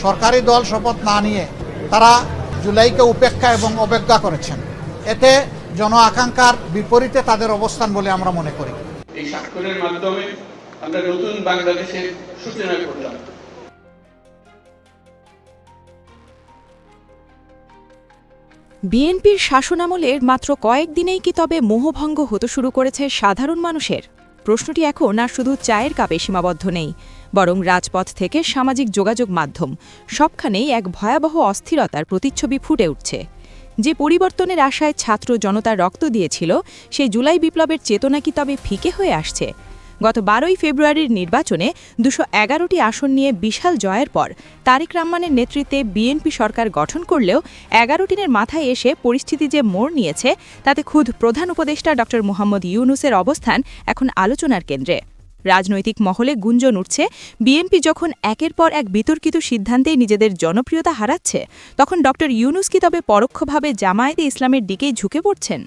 সরকারি দল শপথ না নিয়ে তারা জুলাইকে উপেক্ষা এবং অবজ্ঞা করেছেন। এতে জন আকাঙ্ক্ষার বিপরীতে তাদের অবস্থান বলে আমরা মনে করি। এই স্বাক্ষরের মাধ্যমে আমরা নতুন বাংলাদেশের সূচনা করলাম। বিএনপির শাসনামলের মাত্র কয়েকদিনেই কি তবে মোহভঙ্গ হতে শুরু করেছে সাধারণ মানুষের? প্রশ্নটি এখন আর শুধু চায়ের কাপে সীমাবদ্ধ নেই, বরং রাজপথ থেকে সামাজিক যোগাযোগ মাধ্যম সবখানেই এক ভয়াবহ অস্থিরতার প্রতিচ্ছবি ফুটে উঠছে। যে পরিবর্তনের আশায় ছাত্র জনতা রক্ত দিয়েছিল, সেই জুলাই বিপ্লবের চেতনা কি তবে ফিকে হয়ে আসছে? গত 12ই ফেব্রুয়ারির নির্বাচনে 211টি আসন নিয়ে বিশাল জয়ের পর তারেক রহমানের নেতৃত্বে বিএনপি সরকার গঠন করলেও 11 দিনের মাথায় এসে পরিস্থিতি যে মোড় নিয়েছে, তাতে খুদ প্রধান উপদেষ্টা ড. মোহাম্মদ ইউনূসের অবস্থান এখন আলোচনার কেন্দ্রে। রাজনৈতিক মহলে গুঞ্জন উঠছে, বিএনপি যখন একের পর এক বিতর্কিত সিদ্ধান্তেই নিজেদের জনপ্রিয়তা হারাচ্ছে, তখন ড. ইউনূস কি তবে পরোক্ষভাবে জামায়াতে ইসলামের দিকেই ঝুঁকে পড়ছেন?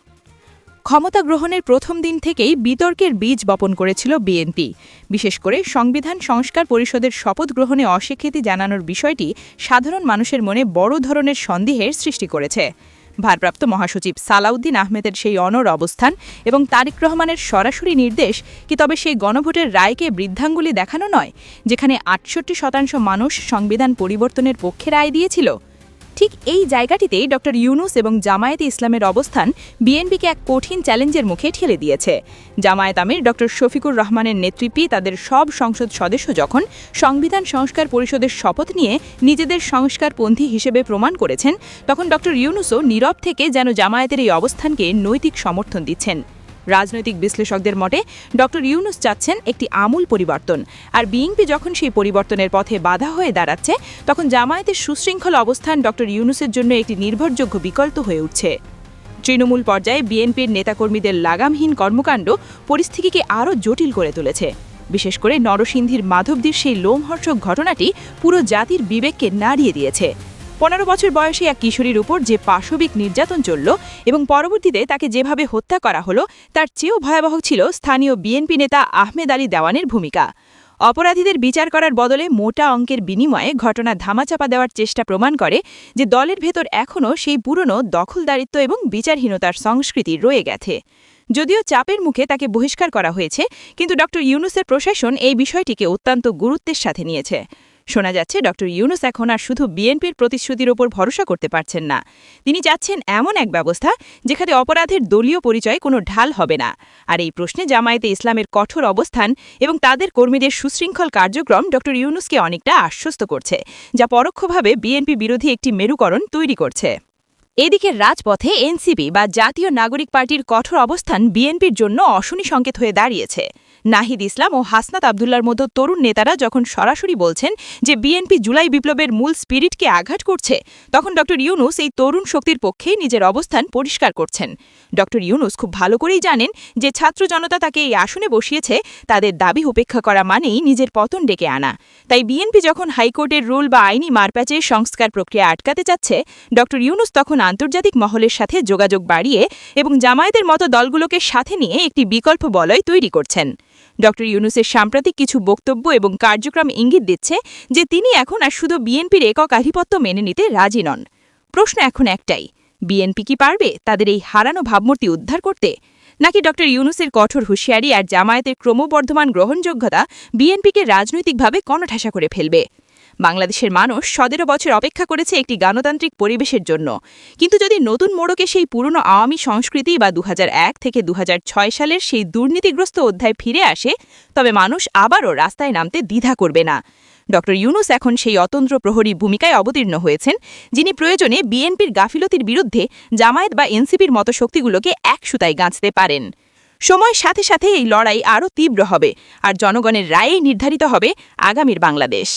ক্ষমতা গ্রহণের প্রথম দিন থেকেই বিতর্কের বীজ বপন করেছিল বিএনপি। বিশেষ করে সংবিধান সংস্কার পরিষদের শপথ গ্রহণে অস্বীকৃতি জানানোর বিষয়টি সাধারণ মানুষের মনে বড় ধরনের সন্দেহের সৃষ্টি করেছে। ভারপ্রাপ্ত মহাসচিব সালাউদ্দিন আহমেদের সেই অনড় অবস্থান এবং তারেক রহমানের সরাসরি নির্দেশ কি তবে সেই গণভোটের রায়কে বৃদ্ধাঙ্গুলি দেখানো নয়, যেখানে ৬৮% মানুষ সংবিধান পরিবর্তনের পক্ষে রায় দিয়েছিল? ঠিক এই জায়গাটিতেই ড. ইউনূস এবং জামায়াতে ইসলামের অবস্থান বিএনপিকে এক কঠিন চ্যালেঞ্জের মুখে ঠেলে দিয়েছে। জামায়াত আমির ড. শফিকুর রহমানের নেতৃত্বে তাদের সব সংসদ সদস্য যখন সংবিধান সংস্কার পরিষদের শপথ নিয়ে নিজেদের সংস্কারপন্থী হিসেবে প্রমাণ করেছেন, তখন ড. ইউনূসও নীরব থেকে যেন জামায়াতের এই অবস্থানকে নৈতিক সমর্থন দিচ্ছেন। রাজনৈতিক বিশ্লেষকদের মতে ড. ইউনূস চাচ্ছেন একটি আমূল পরিবর্তন, আর বিএনপি যখন সেই পরিবর্তনের পথে বাধা হয়ে দাঁড়াচ্ছে, তখন জামায়াতের সুশৃঙ্খল অবস্থান ড. ইউনূসের জন্য একটি নির্ভরযোগ্য বিকল্প হয়ে উঠছে। তৃণমূল পর্যায়ে বিএনপির নেতাকর্মীদের লাগামহীন কর্মকাণ্ড পরিস্থিতিকে আরও জটিল করে তুলেছে। বিশেষ করে নরসিংদীর মাধবদীর সেই লোমহর্ষক ঘটনাটি পুরো জাতির বিবেককে নাড়িয়ে দিয়েছে। 15 বছর বয়সী এক কিশোরীর উপর যে পাশবিক নির্যাতন চলল এবং পরবর্তীতে তাকে যেভাবে হত্যা করা হলো, তার চেয়েও ভয়াবহ ছিল স্থানীয় বিএনপি নেতা আহমেদ আলী দেওয়ানের ভূমিকা। অপরাধীদের বিচার করার বদলে মোটা অঙ্কের বিনিময়ে ঘটনা ধামাচাপা দেওয়ার চেষ্টা প্রমাণ করে যে দলের ভেতর এখনও সেই পুরনো দখলদারিত্ব এবং বিচারহীনতার সংস্কৃতি রয়ে গেছে। যদিও চাপের মুখে তাকে বহিষ্কার করা হয়েছে, কিন্তু ড. ইউনূসের প্রশাসন এই বিষয়টিকে অত্যন্ত গুরুত্বের সাথে নিয়েছে। শোনা যাচ্ছে ড. ইউনূস এখন আর শুধু বিএনপির প্রতিশ্রুতির ওপর ভরসা করতে পারছেন না, তিনি চাচ্ছেন এমন এক ব্যবস্থা যেখানে অপরাধের দলীয় পরিচয় কোনো ঢাল হবে না। আর এই প্রশ্নে জামায়াতে ইসলামের কঠোর অবস্থান এবং তাদের কর্মীদের সুশৃঙ্খল কার্যক্রম ড. ইউনূসকে অনেকটা আশ্বস্ত করছে, যা পরোক্ষভাবে বিএনপি বিরোধী একটি মেরুকরণ তৈরি করছে। এদিকে রাজপথে এনসিপি বা জাতীয় নাগরিক পার্টির কঠোর অবস্থান বিএনপির জন্য অশনি সংকেত হয়ে দাঁড়িয়েছে। নাহিদ ইসলাম ও হাসনাত আবদুল্লার মতো তরুণ নেতারা যখন সরাসরি বলছেন যে বিএনপি জুলাই বিপ্লবের মূল স্পিরিটকে আঘাত করছে, তখন ড. ইউনূস এই তরুণ শক্তির পক্ষে নিজের অবস্থান পরিষ্কার করছেন। ড. ইউনূস খুব ভালো করেই জানেন যে ছাত্র জনতা তাকে এই আসনে বসিয়েছে, তাদের দাবি উপেক্ষা করা মানেই নিজের পতন ডেকে আনা। তাই বিএনপি যখন হাইকোর্টের রুল বা আইনি মারপ্যাচে সংস্কার প্রক্রিয়া আটকাতে চাচ্ছে, ড. ইউনূস তখন আন্তর্জাতিক মহলের সাথে যোগাযোগ বাড়িয়ে এবং জামায়াতের মতো দলগুলোকে সাথে নিয়ে একটি বিকল্প বলয় তৈরি করছেন। ড. ইউনূসের সাম্প্রতিক কিছু বক্তব্য এবং কার্যক্রম ইঙ্গিত দিচ্ছে যে তিনি এখন আর শুধু বিএনপির একক আধিপত্য মেনে নিতে রাজি নন। প্রশ্ন এখন একটাই, বিএনপি কি পারবে তাদের এই হারানো ভাবমূর্তি উদ্ধার করতে? নাকি ড. ইউনূসের কঠোর হুঁশিয়ারি আর জামায়াতের ক্রমবর্ধমান গ্রহণযোগ্যতা বিএনপিকে রাজনৈতিকভাবে কণঠাসা করে ফেলবে? বাংলাদেশের মানুষ 17 বছর অপেক্ষা করেছে একটি গণতান্ত্রিক পরিবেশের জন্য, কিন্তু যদি নতুন মোড়কে সেই পুরনো আওয়ামী সংস্কৃতি বা 2001 থেকে 2006 সালের সেই দুর্নীতিগ্রস্ত অধ্যায় ফিরে আসে, তবে মানুষ আবারও রাস্তায় নামতে দ্বিধা করবে না। ড. ইউনূস এখন সেই অতন্ত্র প্রহরী ভূমিকায় অবতীর্ণ হয়েছেন, যিনি প্রয়োজনে বিএনপির গাফিলতির বিরুদ্ধে জামায়াত বা এনসিপির মতো শক্তিগুলোকে এক সুতায় গাঁথতে পারেন। সময়ের সাথে সাথে এই লড়াই আরও তীব্র হবে, আর জনগণের রায়েই নির্ধারিত হবে আগামীর বাংলাদেশ।